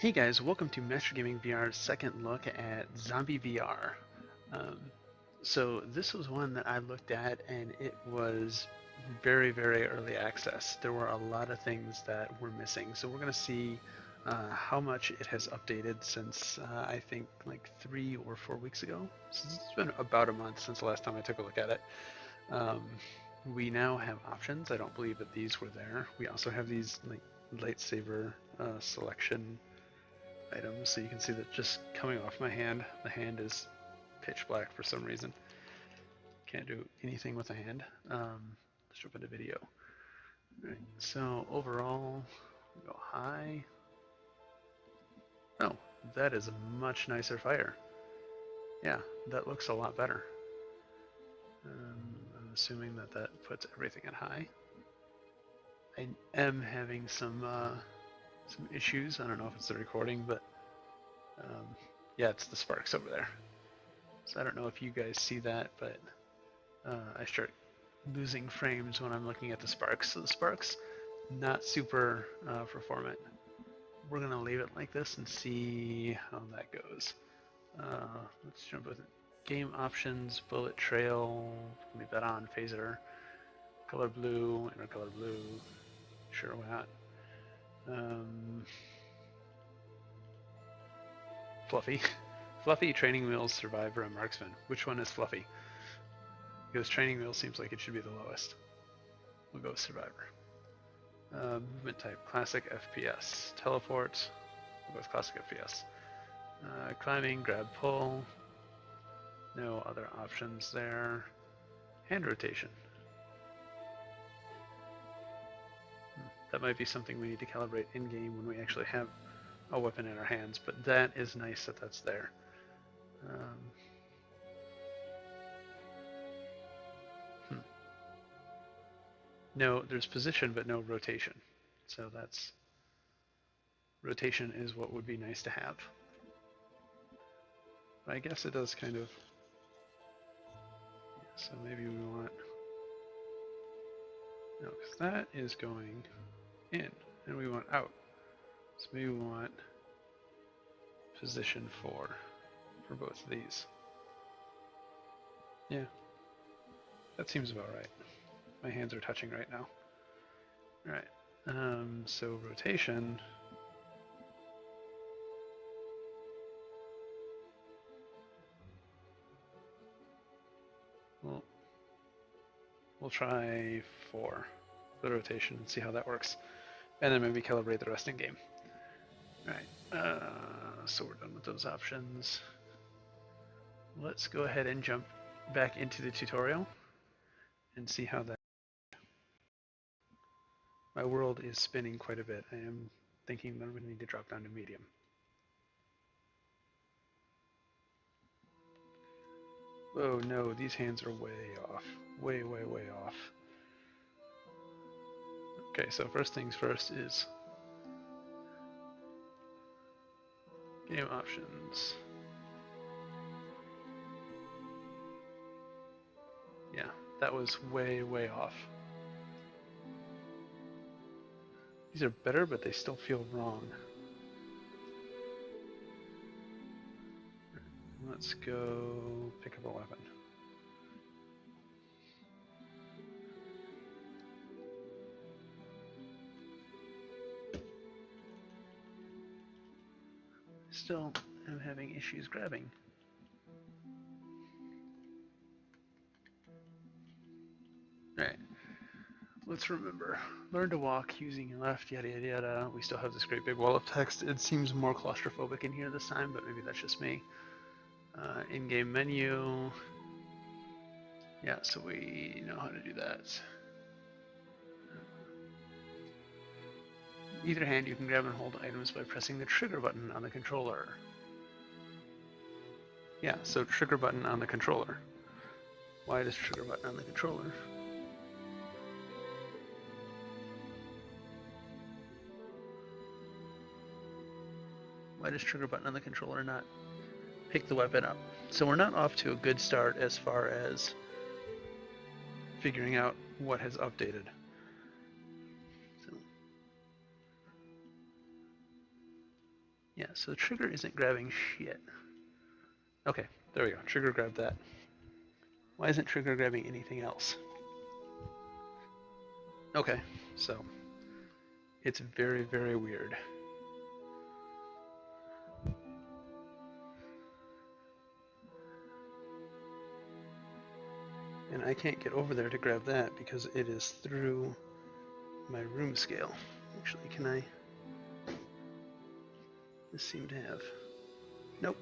Hey guys, welcome to Master Gaming VR's second look at ZombVR. Um, so this was one that I looked at and it was very, very early access. There were a lot of things that were missing. So we're going to see how much it has updated since I think like 3 or 4 weeks ago. So it's been about a month since the last time I took a look at it. Um, we now have options. I don't believe that these were there. We also have these like lightsaber selection items, so you can see that just coming off my hand, the hand is pitch black for some reason. Can't do anything with the hand. Let's jump into video. All right, so overall, we go high. Oh, that is a much nicer fire. Yeah, that looks a lot better. I'm assuming that that puts everything at high. I am having some issues. I don't know if it's the recording, but yeah, it's the sparks over there. So I don't know if you guys see that, but I start losing frames when I'm looking at the sparks. So the sparks, not super performant. We're going to leave it like this and see how that goes. Let's jump with it. Game options, bullet trail, leave that on, phaser, color blue, intercolor blue, sure why not. Fluffy. Fluffy, training wheels, survivor, and marksman. Which one is fluffy? Because training wheels seems like it should be the lowest. We'll go with survivor. Movement type, classic FPS. Teleport, we'll go with classic FPS. Climbing, grab, pull. No other options there. Hand rotation. That might be something we need to calibrate in-game when we actually have a weapon in our hands, but that is nice that that's there. No, there's position, but no rotation. So that's rotation is what would be nice to have. I guess it does kind of. So maybe we want. No, because that is going in, and we want out. So maybe we want position 4 for both of these. Yeah, that seems about right. My hands are touching right now. All right. So rotation. Well, we'll try 4 for the rotation and see how that works, and then maybe calibrate the rest in game. All right. So we're done with those options. Let's go ahead and jump back into the tutorial and see how that. My world is spinning quite a bit. I am thinking that I'm going to need to drop down to medium. Oh no, these hands are way off. Way, way, way off. Okay, so first things first is game options. Yeah, that was way, way off. These are better, but they still feel wrong. Let's go pick up a weapon. Still am having issues grabbing. Alright. Let's remember. Learn to walk using your left, yada yada yada. We still have this great big wall of text. It seems more claustrophobic in here this time, but maybe that's just me. In-game menu. Yeah, so we know how to do that. Either hand, you can grab and hold items by pressing the trigger button on the controller. Yeah, so trigger button on the controller. Why does trigger button on the controller? Why does trigger button on the controller not pick the weapon up? So we're not off to a good start as far as figuring out what has updated. So Yeah, so trigger isn't grabbing shit. Okay, there we go. Trigger grabbed that. Why isn't trigger grabbing anything else? Okay, so it's very, very weird. And I can't get over there to grab that because it is through my room scale. Actually, can I? This seemed to have. Nope.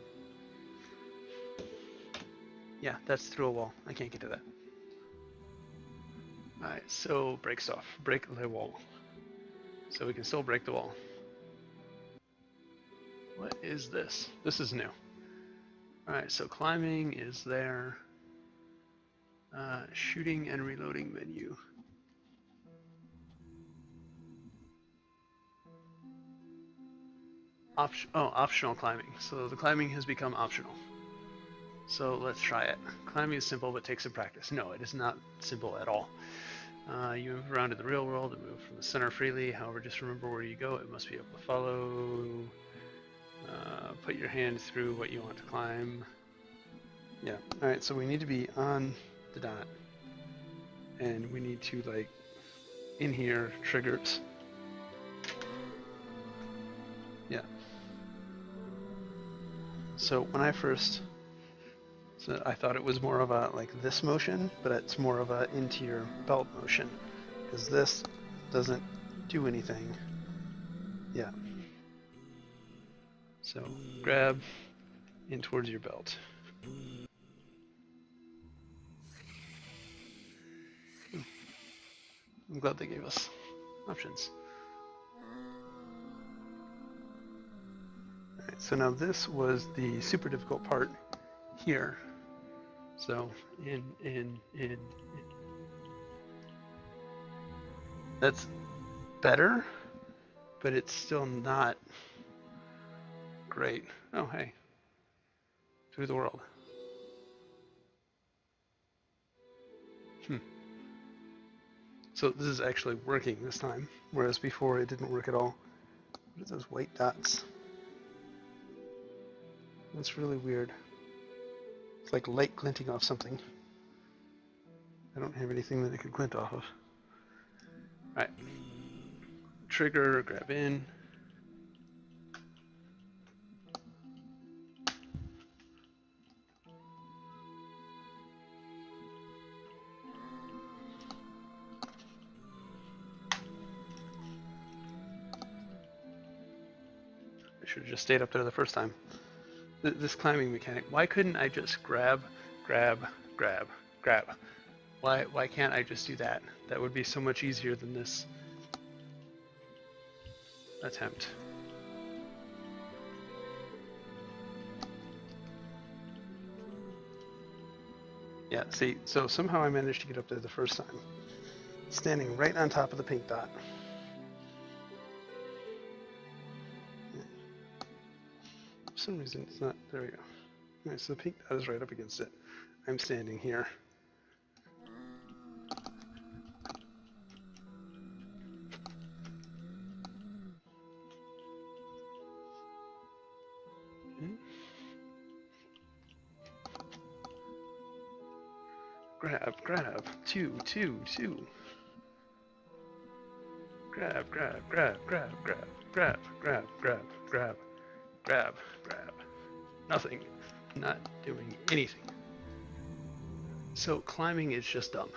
Yeah, that's through a wall. I can't get to that. Alright, so break stuff. Break the wall. So we can still break the wall. What is this? This is new. Alright, so climbing is there. Shooting and reloading menu. Optional climbing. So the climbing has become optional. So let's try it. Climbing is simple but takes some practice. No, it is not simple at all. You move around in the real world and move from the center freely. However, just remember where you go. It must be able to follow. Put your hand through what you want to climb. Yeah. Alright, so we need to be on the dot. And we need to, like, in here, triggers. Yeah. So when I first... So I thought it was more of a, like, this motion, but it's more of a into your belt motion. Because this doesn't do anything. Yeah. So, grab in towards your belt. I'm glad they gave us options. Alright, so now this was the super difficult part here. So, in. That's better, but it's still not great. Oh, hey. Through the world. So this is actually working this time, whereas before it didn't work at all. What are those white dots? That's really weird. It's like light glinting off something. I don't have anything that it could glint off of. Alright. Trigger, grab in. I should have just stayed up there the first time. This climbing mechanic, why couldn't I just grab, grab, grab, grab? Why can't I just do that? That would be so much easier than this attempt. Yeah, see, so somehow I managed to get up there the first time. Standing right on top of the pink dot. For some reason it's not, there we go. Alright, so the pink dot is right up against it. I'm standing here. Grab, grab, two. Grab, grab, grab, grab, grab, grab, grab, grab, grab, grab, grab. Nothing. Not doing anything. So climbing is just dumb.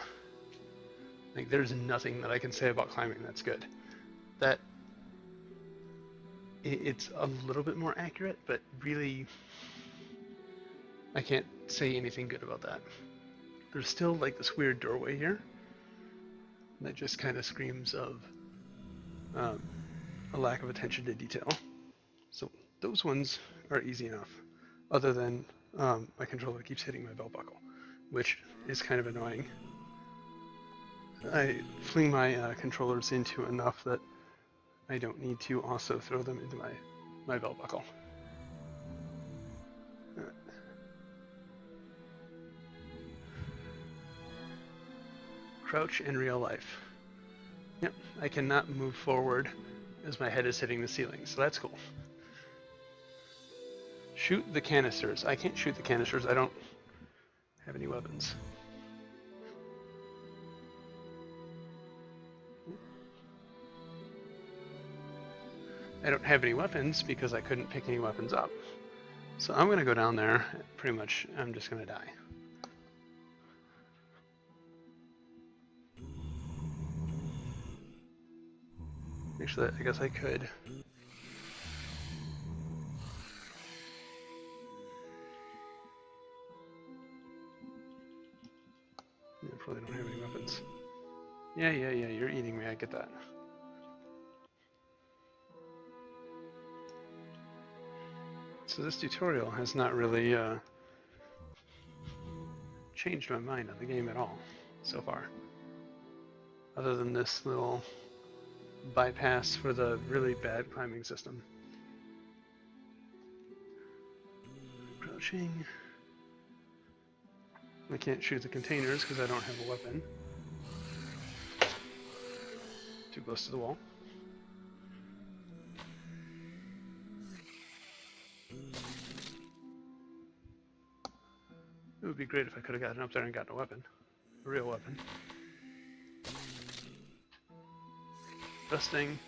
Like, there's nothing that I can say about climbing that's good. That it's a little bit more accurate, but really I can't say anything good about that. There's still like this weird doorway here that just kind of screams of a lack of attention to detail. So those ones are easy enough, other than my controller keeps hitting my belt buckle, which is kind of annoying. I fling my controllers into enough that I don't need to also throw them into my belt buckle. Crouch in real life. Yep, I cannot move forward as my head is hitting the ceiling, so that's cool. Shoot the canisters. I can't shoot the canisters. I don't have any weapons. I don't have any weapons because I couldn't pick any weapons up. So I'm going to go down there. Pretty much, I'm just going to die. Actually, I guess I could. I probably don't have any weapons. Yeah, you're eating me, I get that. So this tutorial has not really changed my mind on the game at all so far. Other than this little bypass for the really bad climbing system. Crouching. I can't shoot the containers because I don't have a weapon. Too close to the wall. It would be great if I could have gotten up there and gotten a weapon. A real weapon. Dusting.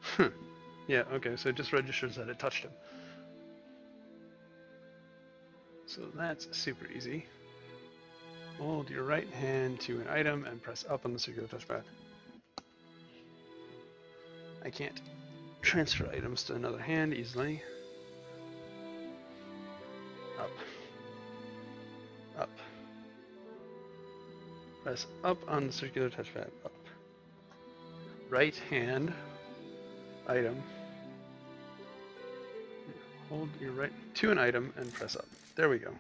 Huh. Yeah, okay, so it just registers that it touched him. So that's super easy. Hold your right hand to an item and press up on the circular touchpad. I can't transfer items to another hand easily. Up. Up. Press up on the circular touchpad. Up. Right hand item. Hold your right to an item and press up. There we go.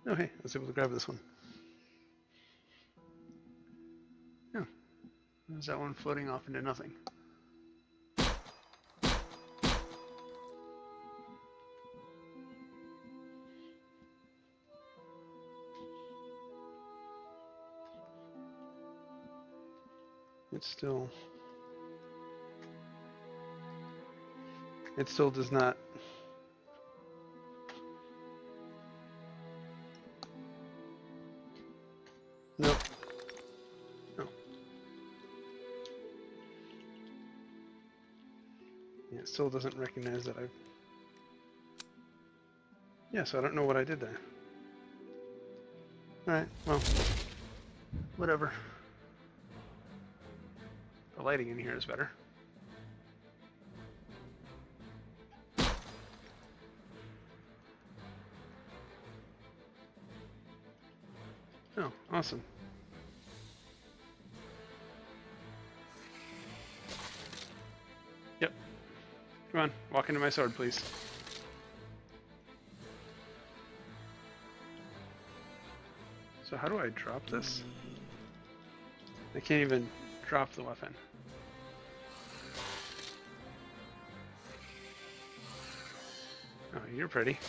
Oh hey, I was able to grab this one. Oh, there's that one floating off into nothing. It still does not. Nope. No. Yeah, it still doesn't recognize that I've... Yeah, so I don't know what I did there. Alright, well, whatever. The lighting in here is better. Oh, awesome. Yep. Come on, walk into my sword, please. So how do I drop this? I can't even drop the weapon. Oh, you're pretty.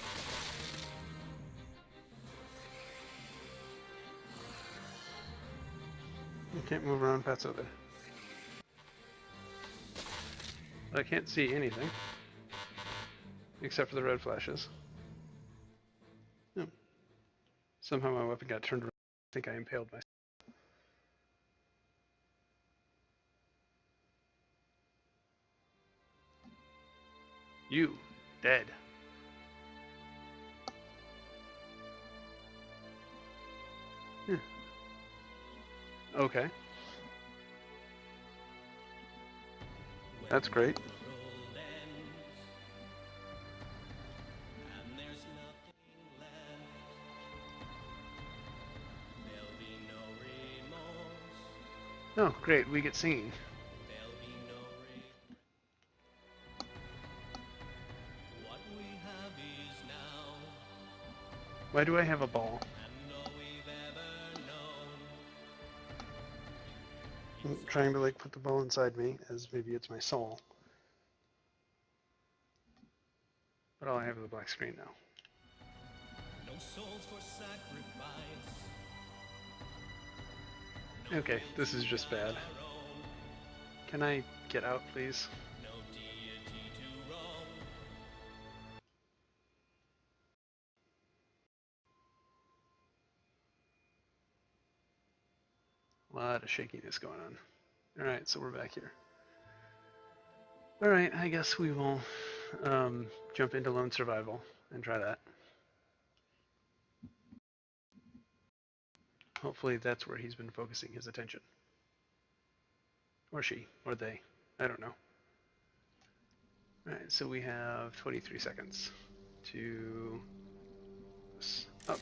You can't move around past open. I can't see anything. Except for the red flashes. Oh. Somehow my weapon got turned around. I think I impaled myself. You. Dead. Okay. That's great. Oh, great, we get singing. Why do I have a ball? I'm trying to like put the ball inside me as maybe it's my soul. But all I have is a black screen now. No souls for sacrifice. Okay, this is just bad. Can I get out, please? A lot of shakiness going on. Alright, so we're back here. Alright, I guess we will jump into lone survival and try that. Hopefully that's where he's been focusing his attention. Or she, or they. I don't know. Alright, so we have 23 seconds to up.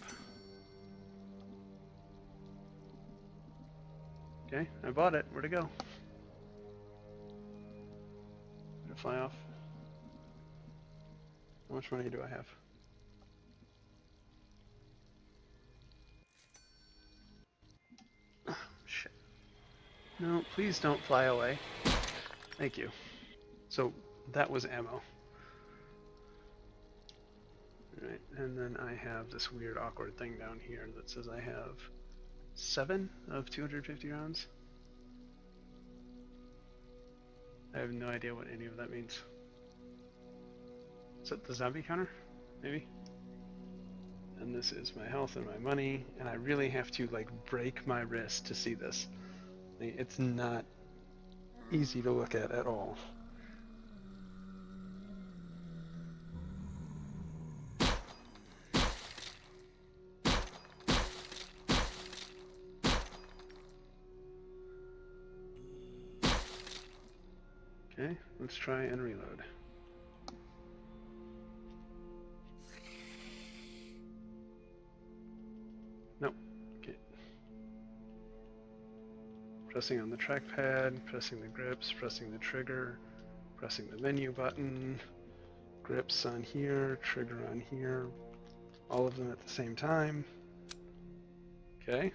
Okay, I bought it. Where'd it go? Did it fly off? How much money do I have? Oh, shit. No, please don't fly away. Thank you. So that was ammo. Alright, and then I have this weird awkward thing down here that says I have 7 of 250 rounds. I have no idea what any of that means. Is that the zombie counter? Maybe? And this is my health and my money, and I really have to like break my wrist to see this. It's not easy to look at all. Okay, let's try and reload. Nope. Okay. Pressing on the trackpad, pressing the grips, pressing the trigger, pressing the menu button, grips on here, trigger on here, all of them at the same time. Okay.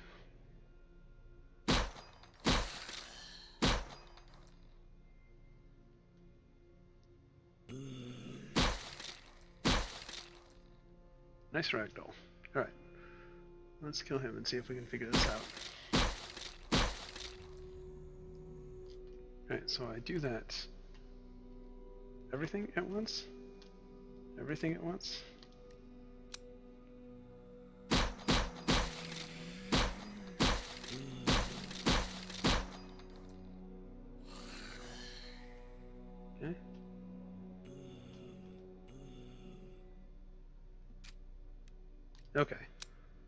Nice ragdoll. Alright. Let's kill him and see if we can figure this out. Alright, so I do that. Everything at once? Everything at once? Okay. Okay.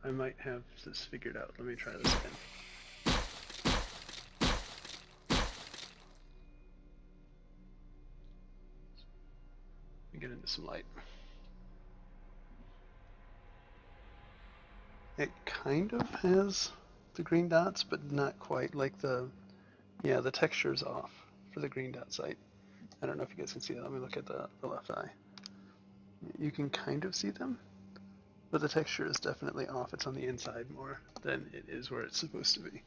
I might have this figured out. Let me try this again. Let me get into some light. It kind of has the green dots, but not quite. Like the texture's off for the green dot sight. I don't know if you guys can see that. Let me look at the left eye. You can kind of see them, but the texture is definitely off. It's on the inside more than it is where it's supposed to be.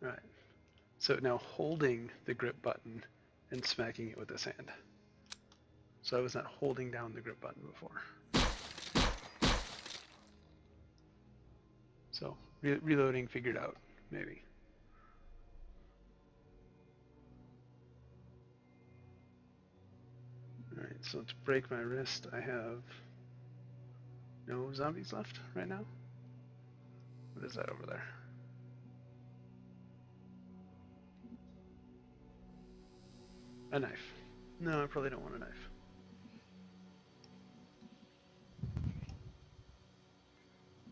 Alright, so now holding the grip button and smacking it with this hand. So I was not holding down the grip button before. So reloading figured out, maybe. Alright, so to break my wrist, I have no zombies left right now. What is that over there? A knife. No, I probably don't want a knife.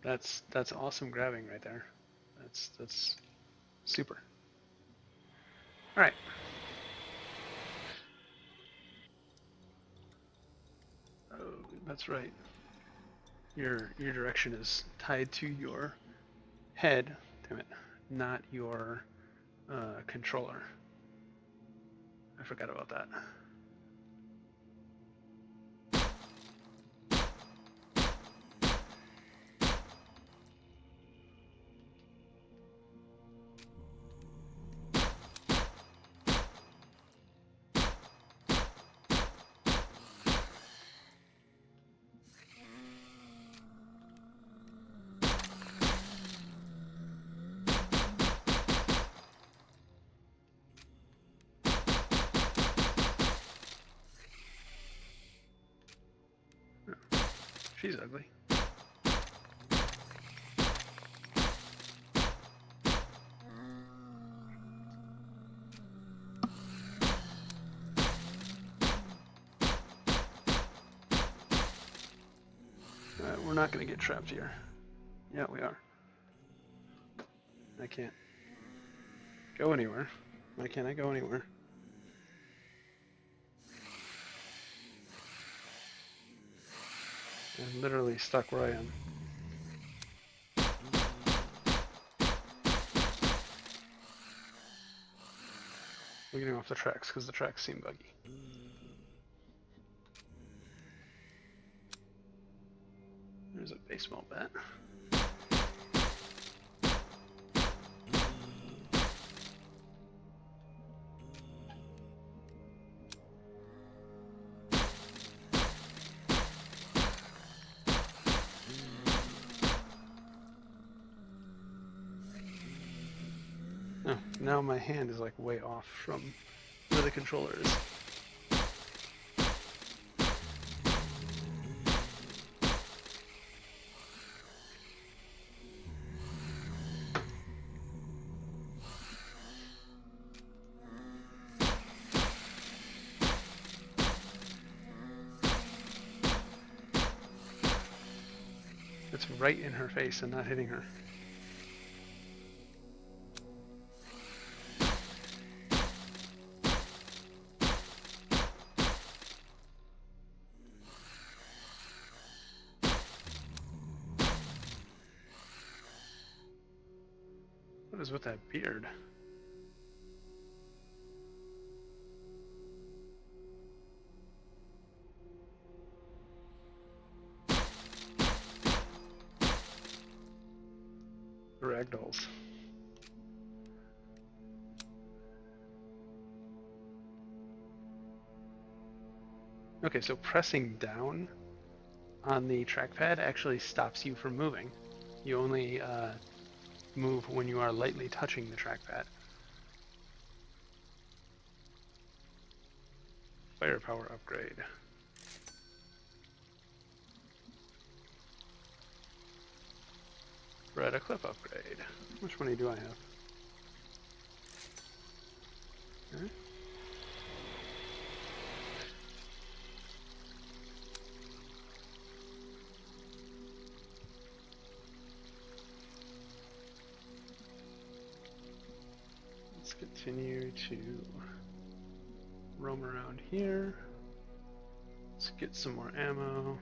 That's awesome grabbing right there. That's super. All right. Oh, that's right. Your direction is tied to your head. Damn it, not your controller. I forgot about that. she's ugly. Alright, we're not going to get trapped here. Yeah, we are. I can't go anywhere. Why can't I go anywhere? I'm literally stuck where I am. We're getting off the tracks because the tracks seem buggy. There's a baseball bat. Oh, now my hand is like way off from where the controller is. It's right in her face and not hitting her. What is with that beard? Ragdolls. Okay, so pressing down on the trackpad actually stops you from moving. You only move when you are lightly touching the trackpad. Firepower upgrade. Beretta clip upgrade. How much money do I have? Okay. Let's continue to roam around here. Let's get some more ammo.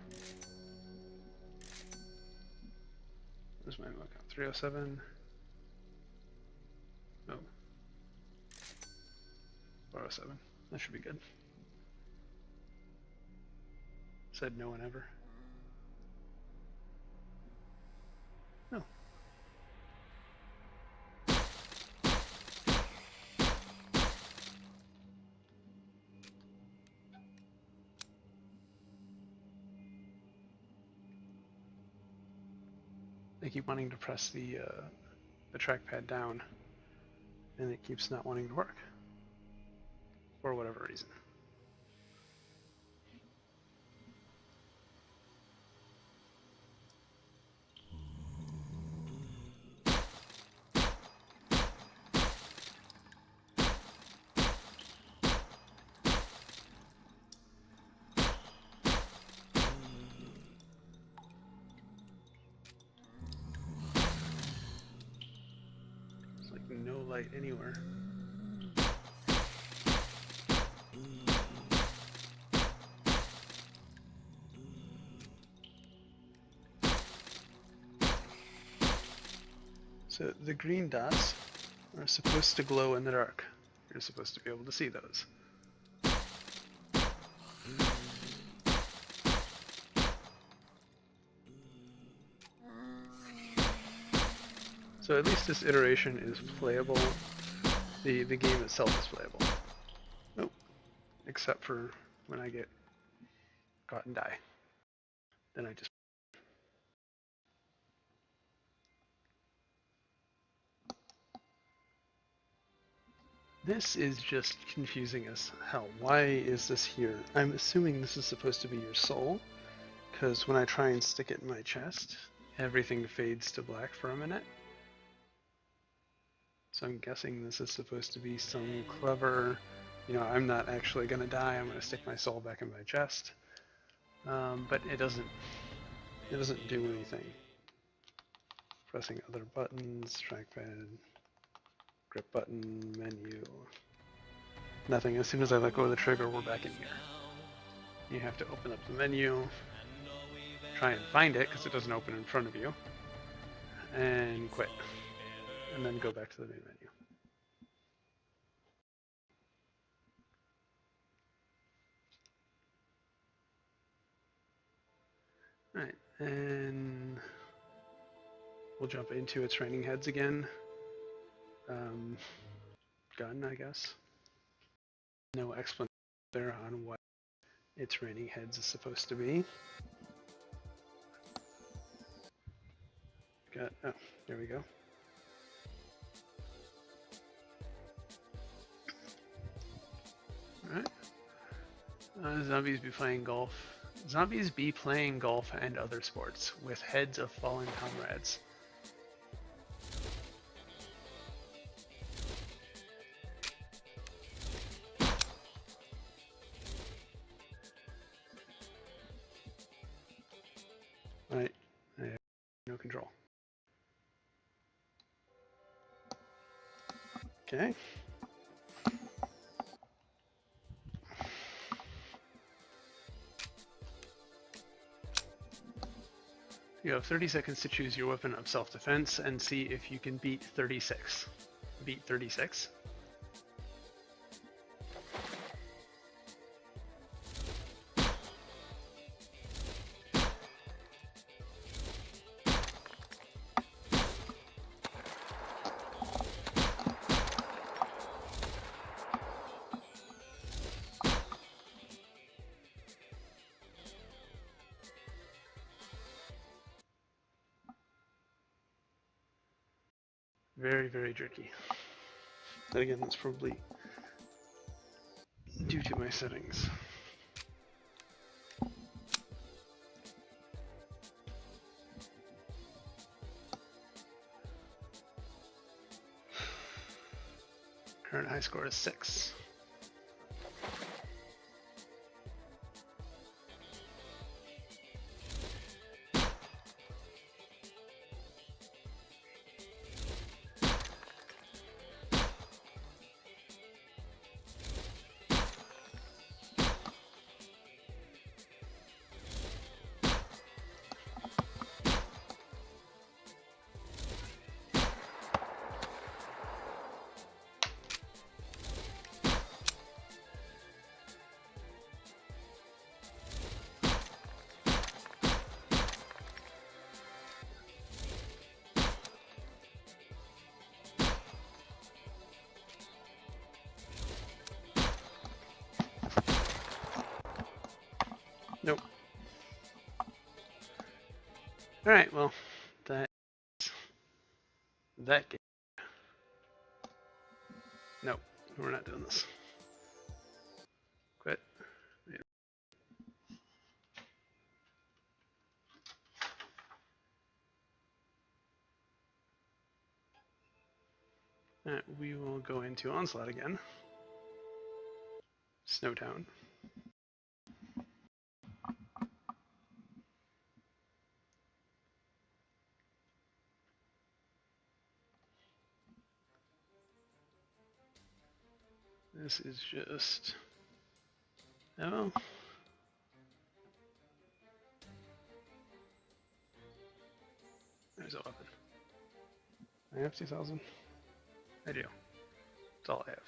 Where's my ammo count? 307. Oh. 407. That should be good. Said no one ever. No. I keep wanting to press the trackpad down, and it keeps not wanting to work for whatever reason. No light anywhere. So the green dots are supposed to glow in the dark. You're supposed to be able to see those. So at least this iteration is playable. The game itself is playable. Nope. Except for when I get caught and die. Then I just... This is just confusing as hell. Why is this here? I'm assuming this is supposed to be your soul, because when I try and stick it in my chest, everything fades to black for a minute. So I'm guessing this is supposed to be some clever, you know, I'm not actually going to die, I'm going to stick my soul back in my chest. But it doesn't do anything. Pressing other buttons, trackpad, grip button, menu. Nothing. As soon as I let go of the trigger, we're back in here. You have to open up the menu, try and find it because it doesn't open in front of you, and quit. And then go back to the main menu. Alright, and we'll jump into its training heads again. Gun, I guess. No explanation there on what its raining heads is supposed to be. Oh, there we go. Alright. Zombies be playing golf. Zombies be playing golf and other sports with heads of fallen comrades. Right. I have no control. Okay. You have 30 seconds to choose your weapon of self-defense and see if you can beat 36. Beat 36? Very, very jerky. But again, that's probably due to my settings. Current high score is 6. Nope. Alright, well, that game. Nope, we're not doing this. Quit. Alright, we will go into Onslaught again. Snowtown. This is just... Oh. There's a weapon. I have 2,000? I do. That's all I have.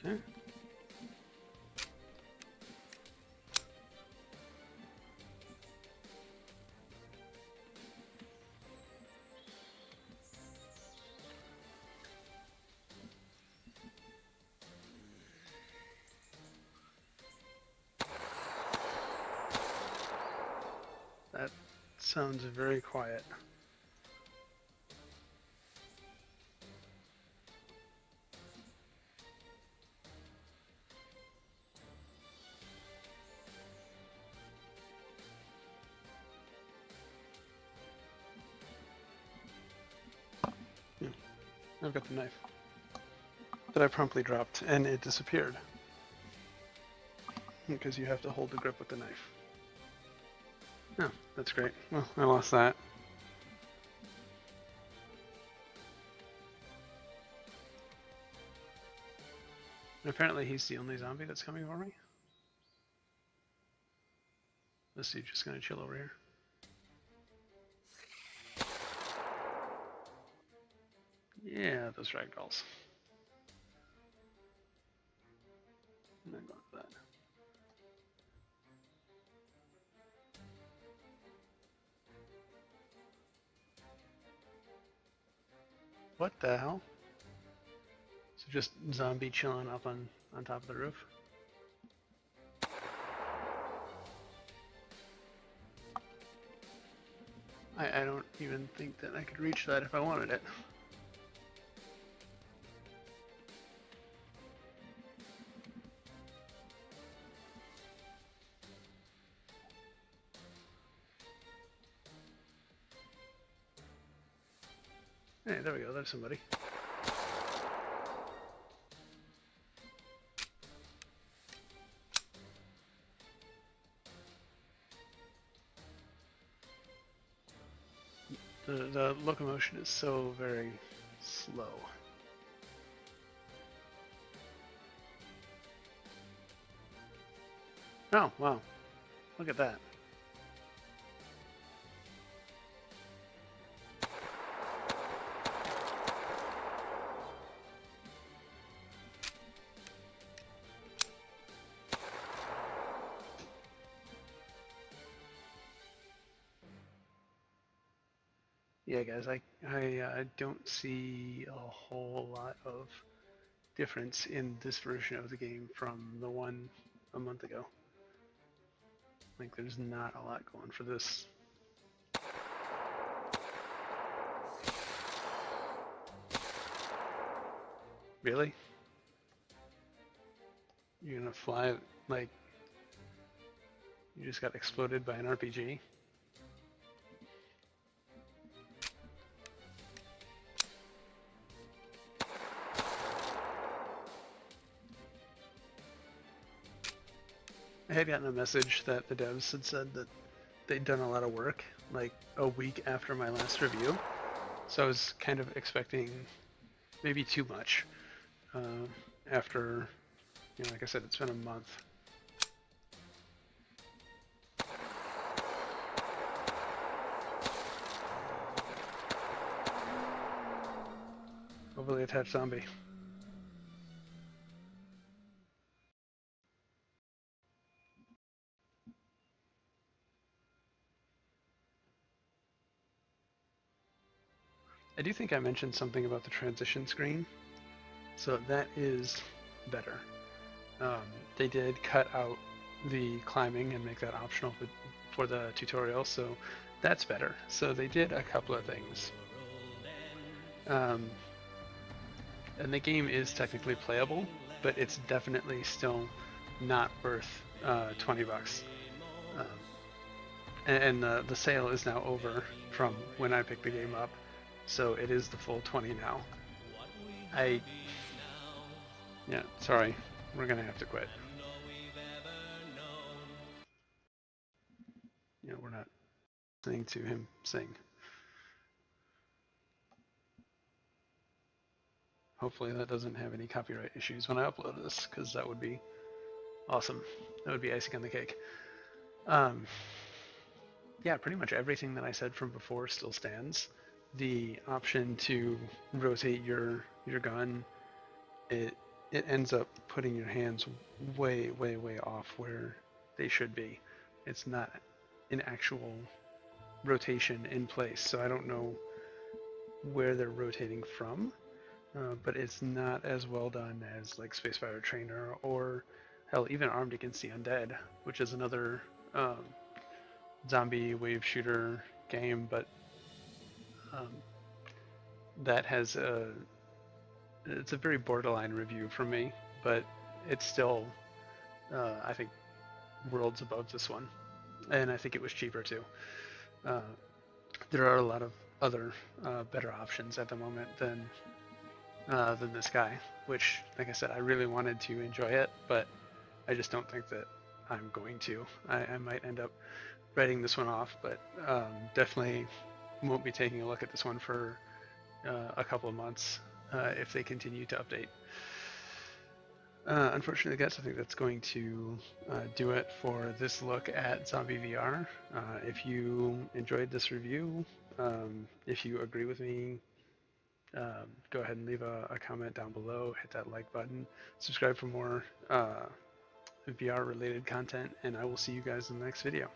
Okay. That sounds very quiet. I've got the knife that I promptly dropped, and it disappeared. Because you have to hold the grip with the knife. Oh, that's great. Well, I lost that. And apparently he's the only zombie that's coming for me. This dude's just gonna chill over here. Yeah, those ragdolls. I'm not going for that. What the hell? So just zombie chilling up on top of the roof? I don't even think that I could reach that if I wanted it. Hey, there we go, there's somebody. The locomotion is so very slow. Oh, wow. Look at that. Yeah, guys, I don't see a whole lot of difference in this version of the game from the one a month ago. Like, there's not a lot going for this. Really? You're gonna fly, like, you just got exploded by an RPG? I had gotten a message that the devs had said that they'd done a lot of work, like a week after my last review. So I was kind of expecting maybe too much after, you know, like I said, it's been a month. Overly attached zombie. I do think I mentioned something about the transition screen. So that is better. They did cut out the climbing and make that optional for the tutorial, so that's better. So they did a couple of things. And the game is technically playable, but it's definitely still not worth $20. And the sale is now over from when I picked the game up, so it is the full 20 now. Yeah, sorry, we're gonna have to quit. You know, we're not listening to him sing. Hopefully that doesn't have any copyright issues when I upload this, because that would be awesome. That would be icing on the cake. Yeah, pretty much everything that I said from before still stands. The option to rotate your gun, it ends up putting your hands way off where they should be. It's not an actual rotation in place, so I don't know where they're rotating from, but it's not as well done as like Spacefighter Trainer or hell, even Armed Against the Undead, which is another zombie wave shooter game, but that has it's a very borderline review for me, but it's still I think worlds above this one, and I think it was cheaper too. There are a lot of other better options at the moment than than this guy, which, like I said, I really wanted to enjoy it, but I just don't think that I'm going to. I might end up writing this one off, but definitely won't be taking a look at this one for a couple of months if they continue to update. Unfortunately, guys, I think that's going to do it for this look at ZombVR. If you enjoyed this review, if you agree with me, go ahead and leave a comment down below, hit that like button, subscribe for more VR related content, and I will see you guys in the next video.